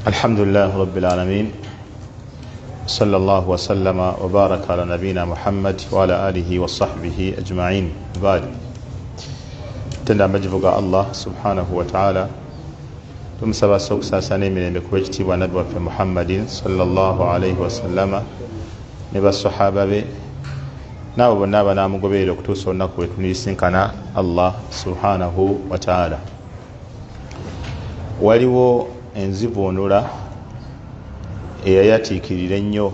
الحمد لله رب العالمين صلى الله وسلم وبارك على نبينا محمد وعلى آله وصحبه أجمعين. بعد تندى مجفق الله سبحانه وتعالى تمسبا سوكسا ساني من المكوجتي ونبوة في محمد صلى الله عليه وسلم نبا الصحابة بي نابا نابا نامو قبيل اكتوسو نكو يتنيسنكنا الله سبحانه وتعالى. waliwo enzivunula eyayatiikirira ennyo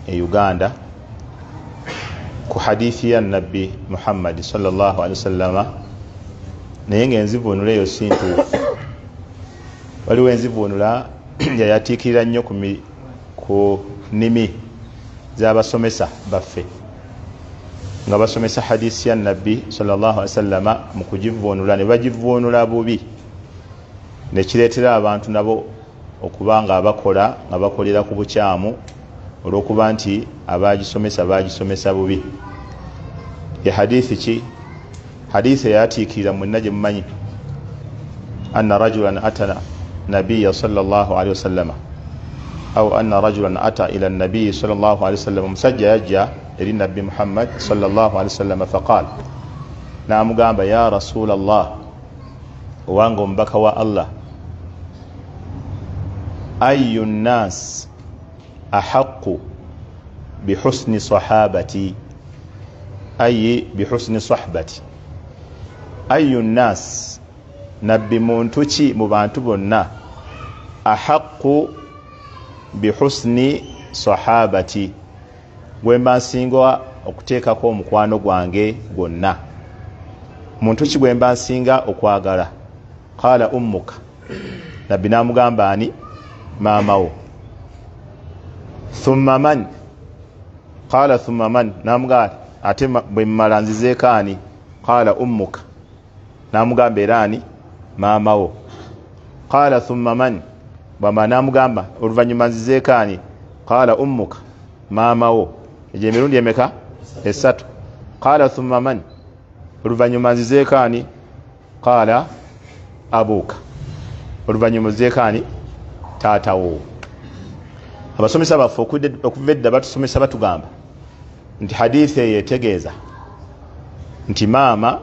e Uganda ku hadithi ya nabbi Muhammad sallallahu alaihi wasallam, naye ng'enzivunula eyo si ntuufu. Waliwo enzivunula yayatiikirira nnyo ku nnimi z'abasomesa baffe nga basomesa hadithi ya nabbi sallallahu alaihi wasallam mu kugivunula ne bagivunula bubi, nekireetera abantu nabo okuba nga abakola nga bakolera ku bukyamu olw'okuba nti abagisomesa bubi. Ya hadithi ki? Hadithi eyatiikirira mwenna gye mumanyi, anna rajulan atana nabiyya sallallahu alaihi wasallam au anna rajulan ata ila nabiyyi sallallahu alaihi wasallam, omusajja yajja eri nabbi Muhammad sallallahu alaihi wasallam faqala, n'amugamba ya rasulallah, owange omubaka wa Allah, ayu nnas ahaqu bihusni sahabati, ayi bihusni sahbati, ayu nnas, nabbi muntu ki mu bantu bonna, ahaqu bihusni sahabati, gwemba nsinga okuteekako omukwano gwange gwonna, muntu ki gwemba nsinga okwagala? Qala ummuka, nabbi namugamba ani? Maamawo. Thumma man? Qala thumma man, namugamba ate bwe mmala nzizeeko ani? Qala ummuka, namugamba era ani? Maamawo. Qala thumma man, bwama namugamba oluvannyuma nzizeeko ani? Qala ummuka, maamawo. Egyo emirundi emeka? Esatu. Qala thumma man, oluvannyuma nzizeeko ani? Qala abuka, oluvannyuma nzizeeko ani? Taatawo. Abasomesa baffe okuva edda batusomesa batugamba nti hadithi eyo etegeeza nti maama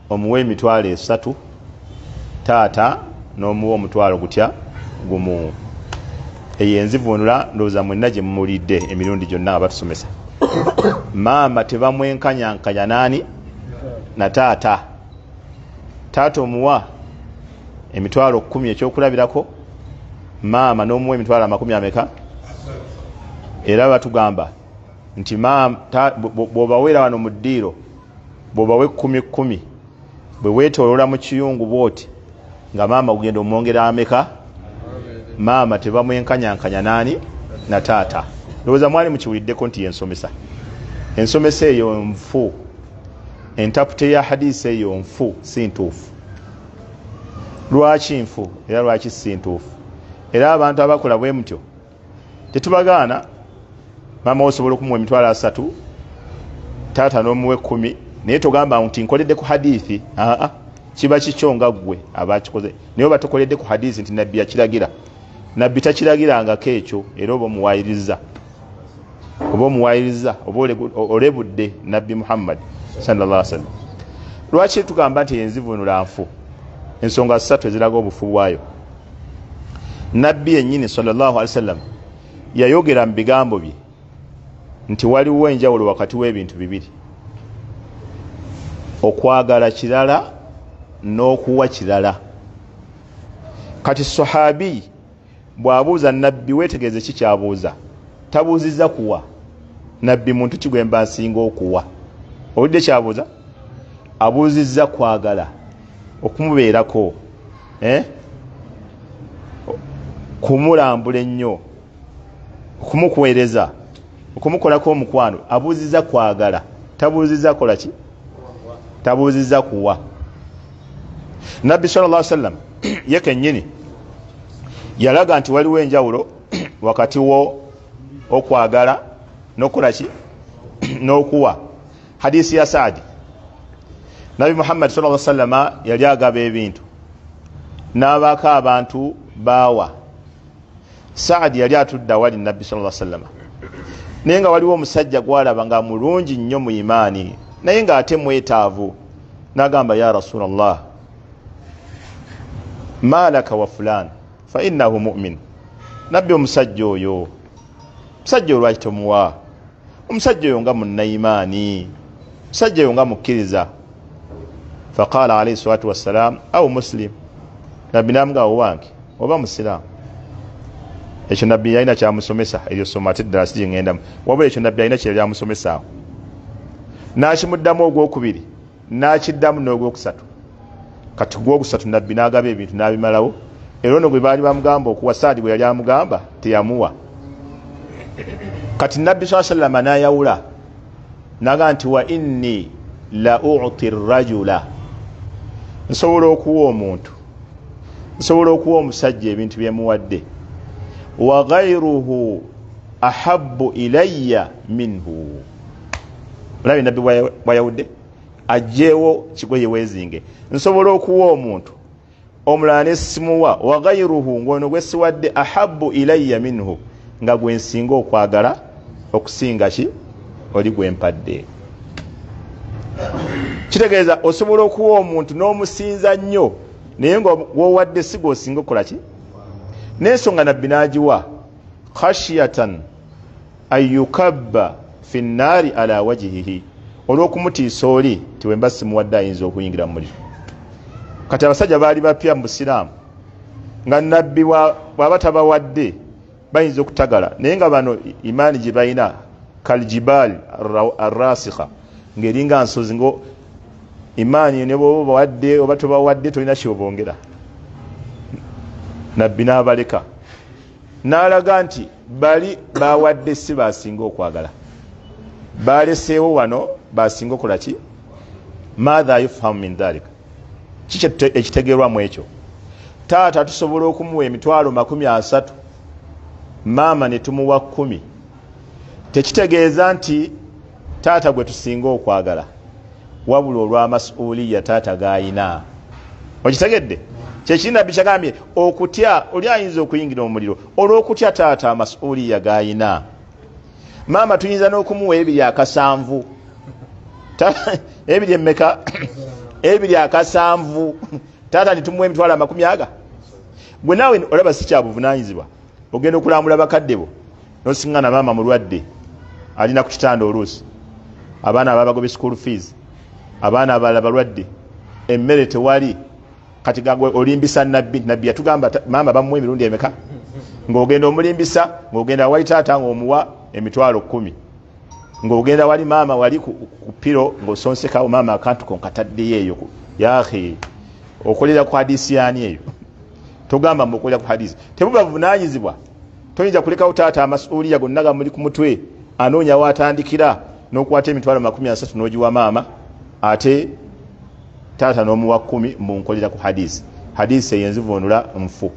omuwa emitwalo 3, taata n'omuwa omutwalo gutya gumu. Eyo enzivunula ndowooza mwenna gye mumulidde emirundi gyonna nga batusomesa. Maama tebamwenkanyankanya nani? Na taata. Taata omuwa emitwalo 10 ekyokulabirako, maama n'omuwa emitwalo 10 ameka? Era batugamba nti bw'obaweera wano mu ddiiro, bw'obawe 10 bwe weetoolola mu kiyungu bwoti nga maama kugenda omwongera ameka? Maama tebamwenkanyankanya nani? Na taata. Ndowooza mwali mukiwuliddeko nti yensomesa. Ensomesa eyo nfu, entapute ya hadisi eyo nfu, si ntuufu. Lwaki nfu era lwaki si ntuufu? Era abantu abakola bwe mutyo tetubagaana. Maama osobola okumuwa emitwalo 3, taata n'omuwe 10, naye togamba nti nkoledde ku hadithi. Kiba kikyo nga ggwe abakikoze, naye batukoledde ku hadithi nti nabbi yakiragira. Nabbi takiragirangako ekyo, era oba omuwaayiriza, oba olebudde nabbi Muhammad sallallahu alaihi wasallam. Lwaki tugamba nti enzivunula nfu? Ensonga 3 eziraga obufu bwayo. Nabbi yennyini sallallahu alaihi wasallam yayogera mu bigambo bye nti waliwo enjawulo wakati w'ebintu bibiri: okwagala kirala n'okuwa kirala. Kati sahabi bw'abuuza nabbi, weetegereze ki kyabuuza. Tabuuzizza kuwa. Nabbi muntu ki gwe mba nsinga okuwa? Owulidde kyabuuza? Abuuzizza kwagala, okumubeerako, kumulambula ennyo, okumukuweereza, okumukolako omukwano. Abuuzizza kwagala, tabuuzizza kola ki? Tabuuzizza kuwa. Nabbi sallallahu alaihi wasallam ye kennyini yalaga nti waliwo enjawulo wakati wo okwagala n'okola ki? N'okuwa. Hadisi ya Saadi, Nabi Muhammad sallallahu alaihi wasallam yali agaba ebintu n'abaako abantu baawa Saadi yali atudde awali Nabbi sallallahu alaihi wasallam naye nga waliwo omusajja gwalaba nga mulungi nnyo mu imaani naye nga ate mwetaavu n'agamba ya Rasulallah malaka wa fulan fa innahu mu'min. Nabbi omusajja oyo lwaki tomuwa? Omusajja oyo nga munnayimaani, omusajja oyo nga mukkiriza. Faqala alayhi salatu wassalam au muslim. Nabbi namugamba owange oba musiraamu. Ekyo Nabbi yalina kyamusomesa eryo soma ate ddala sije ŋŋendamu wabula ekyo Nabbi yalina kye yamusomesaawo. N'akimuddamu ogwokubiri n'akiddamu n'ogwokusatu. Kati gwogusatu Nabbi n'agaba ebintu n'abimalawo. Era ono gwe baali bamugamba okuwa Saadi bwe yali amugamba teyamuwa. Kati Nabbi sallallahu alaihi wasallam n'ayawula n'agamba nti wa inni la u'ti rajula, nsobola okuwa omuntu, nsobola okuwa omusajja ebintu bye muwadde, wa ghayruhu ahabbu ilayya minhu. Olabi Nabbi bwayawudde ajjeewo kigoye weezinge. Nsobola okuwa omuntu omulala ne simuwa, wa ghayruhu ng'ono gwe siwadde ahabbu ilayya minhu, nga gwe nsinga okwagala okusinga ki oli gwe mpadde. Kitegeeza osobola okuwa omuntu n'omusinza nnyo naye nga wowadde si gw'osinga okukola ki. N'ensonga Nabbi n'agiwa khashiyatan ayukabba fi nnaari ala wajihihi, olw'okumutiisa oli ti wemba simuwadde ayinza okuyingira mu muliro. Kati abasajja baali bapya mu Busiraamu nga Nabbi bw'aba tabawadde bayinza okutagala, naye nga bano imaani gye balina kaljibaali arrasikha, ng'eringa nsozi, ngo imaani ne bw'oba bawadde oba tobawadde tolina kyobongera. Nabbi n'abaleka n'alaga nti bali bawadde si basinga okwagala, baleseewo wano basinga okola ki. Maatha yufhamu min dhalika, kiki ekitegeerwamu ekyo? Taata tusobola okumuwa emitwalo 30, maama ne tumuwa 10. Tekitegeeza nti taata gwe tusinga okwagala, wabula olw'amasuuliya taata g'ayina. Okitegedde? Kyekiri Nabbi kyagambye okutya oli ayinza okuyingira mu muliro olw'okutya taata amasuuliya g'ayina. Maama tuyinza n'okumuwa 270. Ebiri emmeka? 270. Taata nitumuwa emitwalo 50. Gwe naawe olaba si kyabuvunaanyizibwa ogenda okulambula bakadde bo n'osiŋŋana maama mulwadde alina ku kitanda oluusi, abaana ababagobe school fees, abaana abalala balwadde, emmere tewali. Kati gagwe olimbisa Nabbi. Nabbi yatugamba maama bamuwa emirundi emeka? Ng'ogenda omulimbisa ng'ogenda wali taata ng'omuwa emitwalo 10, ng'ogenda wali maama wali ku piro ng'osonsekawo maama akantu konkataddeyo eyo. Yahe okolera ku hadisi yani eyo? Togamba mukolera ku hadisi. Tebuba buvunaanyizibwa. Toyinza kulekawo taata amasuuliya gonna gamuli ku mutwe anoonya waatandikira n'okwata emitwalo 30 n'ogiwa maama, ate taata n'omuwa 10 munkolera ku hadisi. Hadisi eyo enzivunula nfu.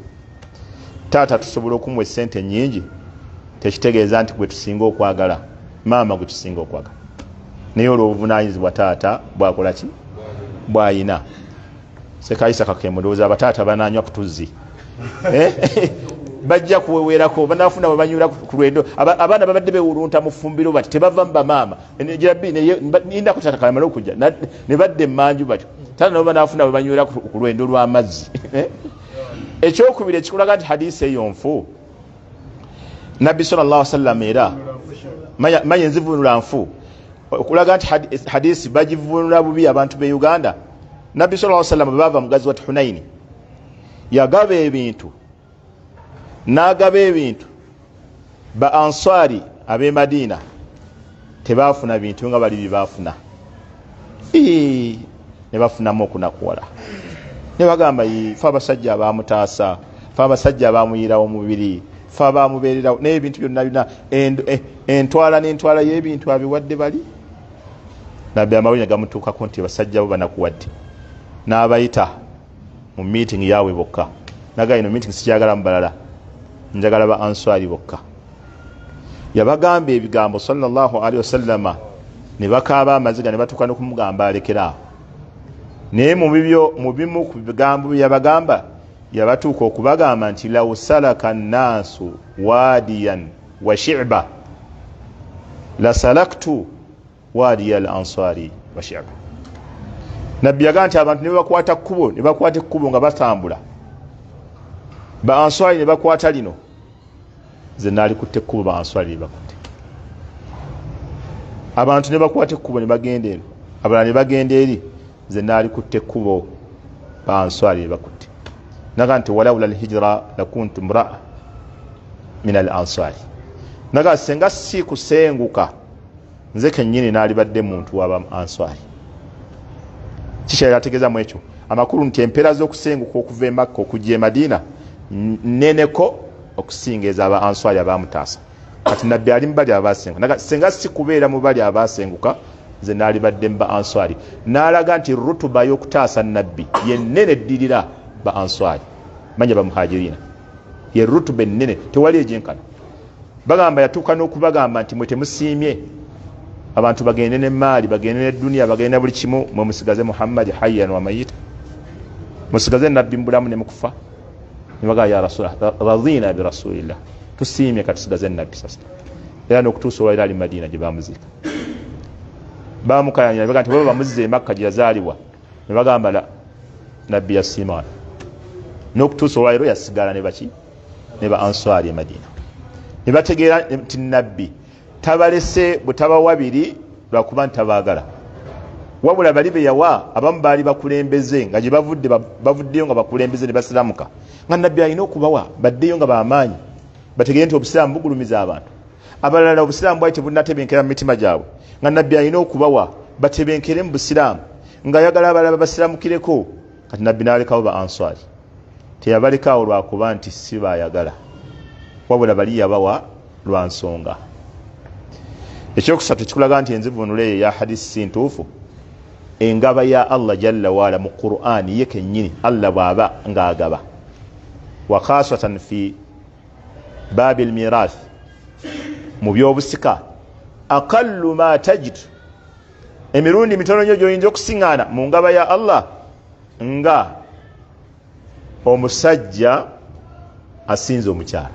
Taata tusobola okumuwa essente nnyingi, tekitegeeza nti gwe tusinga okwagala, maama gwe tusinga okwagala. Naye olw'obuvunaanyizibwa taata bwakola ki? Bwayina. Sekaisa kakemulowooza abataata bananywa kutuzzi. Bajja kuwewerako, banafuna bwe banyula ku lwendo. Abaana babadde bewulunta mu ffumbiro bati tebava mu bamaama. Ninda kutata kamala okujja ne badde emmanju batyo. Taata nabo banafuna bwe banyula ku lwendo lw'amazzi. Ekyokubiri ekikulaga nti hadisi eyo nfu. Nabbi sallallahu alaihi wasallam era manye nzivunula nfu okulaga nti hadisi bagivunula bubi abantu be Uganda. Nabbi sallallahu alaihi wasallam bava mugazi wa Hunaini yagaba ebintu, n'agaba ebintu ba Ansari ab'e Madina tebaafuna bintu nga bali bibafuna. Ne bafunamu okunakuwala. Ne bagamba fa abasajja abamutaasa, fa abasajja abamuyirawo omubiri, fa abamubeererawo n'ebintu byonna bina entwala n'entwala y'ebintu abiwadde bali. Nabbi amawulire gamutuukako nti basajja bo banakuwadde. N'abayita mu meeting yaabwe bokka. Naga ino meeting sikyagala mu balala, njagala ba Ansari bokka. Yabagamba ebigambo sallallahu alaihi wasallama, ne bakaaba amaziga ne batuuka n'okumugamba alekeraawo. Naye mu bimu ku bigambo bye yabagamba yabatuuka okubagamba nti law salaka nnaasu wadiyan wa shi'ba la salaktu wadiya al ansari wa shi'ba. Nabbi yagamba nti abantu ne bakwata ekkubo nga batambula, ba answari ne bakwata lino, nze naalikutte ekkubo ba answari ne bakutte. Abantu ne bakwata ekkubo ne bagenda eno, abalala ne bagenda eri, nze naalikutte ekkubo ba answari ne bakutte. Naga nti walawla alhijra lakuntu mraa min al ansari. Naga senga si kusenguka nze kennyini naalibadde muntu waba answari. Kikyali ategeeza mu ekyo amakulu nti empeera z'okusenguka okuva e Makka okujja e Madiina nneneko okusinga ez'aba answari abaamutaasa. Kati nabbi ali mu bali abaasenguka. Naga senga si kubeera mu bali abaasenguka nze naalibadde mu ba answari. N'alaga nti rutuba y'okutaasa nabbi yennene eddirira ba answari, manya ba muhajirina, ye rutuba ennene tewali egyenkana. Bagamba yatuuka n'okubagamba nti mwe temusiimye abantu bagende n'emaali, bagende n'edduniya, bagende buli kimu, mwe musigaze Muhammad hayyan wa mayita, musigaze nabbi mbulamu ne mukufa. Ne bagamba ya Rasulullah radina bi rasulillah, tusiimye katusigaze nabbi sasa. Era n'okutuusa olwaliro ali Madiina gye baamuziika. Baamukayanya bagamba nti bwe bamuzze e Makka gye yazaalibwa, ne bagamba la nabbi yasiima n'okutuusa olwaliro yasigala ne baki ne ba answari e Madiina. Ne bategeera nti nabbi tabalese butabawa biri lwakuba nti tabaagala, wabula bali be yawa abamu baali bakulembeze nga gye bavuddeyo nga bakulembeze ne basiramuka, nga nabbi alina okubawa baddeyo nga bamaanyi, bategeere nti obusiraamu bugulumiza abantu. Abalala obusiraamu bwali tebunnatebenkera mu mitima gyabwe, nga nabbi alina okubawa batebenkere mu busiraamu, ng'ayagala abalala basiramukireko. Kati nabbi n'alekawo ba answari, teyabalekaawo lwakuba nti si baayagala, wabula bali yabawa lwa nsonga. Ekyokusatu kikulaga nti enzivunula eyo ya hadisi si ntuufu. Engaba ya Allah jalla waala mu Qur'ani ye kennyini Allah bw'aba ng'agaba, wa khasatan fi babil mirath, mu byobusika, aqallu ma tajid, emirundi mitono nnyo gy'oyinza okusiŋŋaana mu ngaba ya Allah nga omusajja asinze omukyala.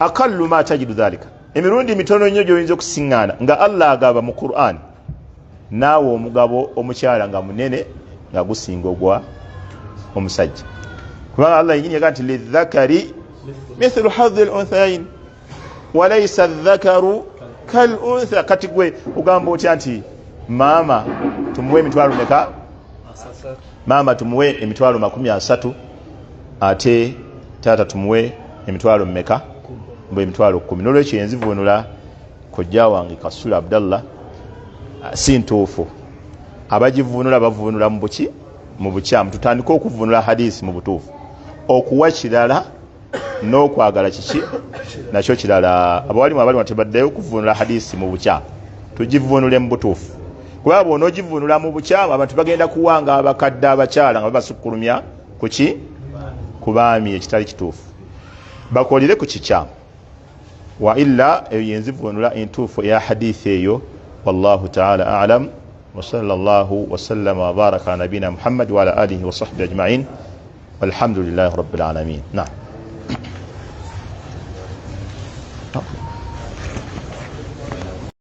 Aqallu ma tajidu dhalika, emirundi mitono nnyo gy'oyinza okusiŋŋaana nga Allah agaba mu Qur'an, naawe omugabo omukyala nga munene nga gusinga ogwa omusajja. Kubanga Allah yennyini yagaa nti lidhakari mithlu hadhi al-unthayayn wa laysa adh-dhakaru kal-untha. Kati gwe ugamba otya nti maama tumuwe emitwalo meka? Maama tumuwe emitwalo 30, ate taata tumuwe emitwalo mmeka? Mbu emitwalo 10. N'olwekyo enzivunula kojja wange Kasula Abdallah si ntuufu. Abagivunula bavunula mu buki? Mu bukyamu. Tutandike okuvunula hadisi mu butuufu. Okuwa kirala n'okwagala kiki nakyo kirala. Abawalimu abali tebaddayo okuvunula hadisi mu bukyamu, tugivunule mu butuufu. Kuba bw'onoogivunula mu bukyamu abantu bagenda kuwanga abakadde abakyala nga babasukkulumya kuki? Ku baami, ekitali kituufu. Bakolere ku kikyamu. Wa illa eyo yenzivunula entuufu eya hadithi eyo. Wallahu ta'ala a'lam wa sallallahu wa sallama wa baraka ala nabina Muhammad wa ala alihi wa sahbihi ajma'in walhamdulillahi rabbil alamin. Na'am.